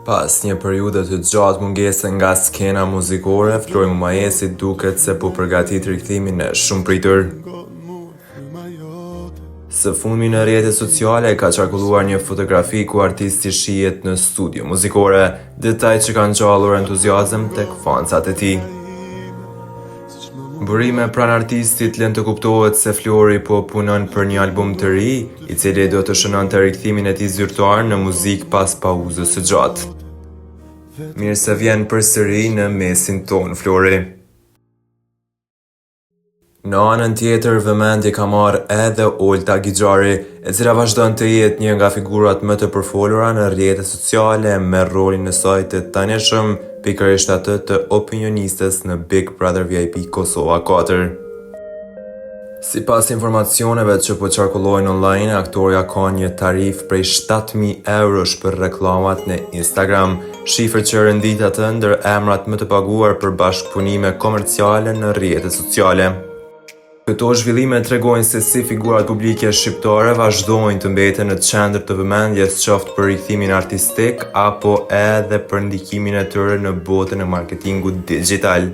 Pas një periudhe të gjatë mungese nga skena muzikore, Flori Mumajesi duket se po përgatit rikthimin e shumë pritur. Së fundmi në rrjetet sociale ka qarkulluar një fotografi ku artisti shihet në studio muzikore, detaj që kanë ngjallur entuziazëm tek fansat e tij. Burime pranë artistit lën të kuptohet se Flori po punon për një album të ri, i cili do të shënonte rikthimin e tij zyrtar në muzikë pas pauzës së gjatë. Mirë se vjen përsëri në mesin ton, Flori. Në anën tjetër, vëmendje ka marrë edhe Olta Gixhari, e cila vazhdon të jetë një nga figurat më të përfolura në rrjetet sociale me rolin e saj të tanishëm, pikërisht atë të opinionistes në Big Brother VIP Kosova 4. Sipas informacioneve që po qarkullojnë online, aktoreja ka një tarif prej 7.000 eurosh për reklamat në Instagram, shifër që rëndit atë ndër emrat më të paguar për bashkëpunime komerciale në rrjetet sociale. Këto zhvillime tregojnë se si figurat publike shqiptare vazhdojnë të mbeten në qendër të vëmendjes, qoftë për rikthimin artistik apo edhe për ndikimin e tyre në botën e marketingut digital.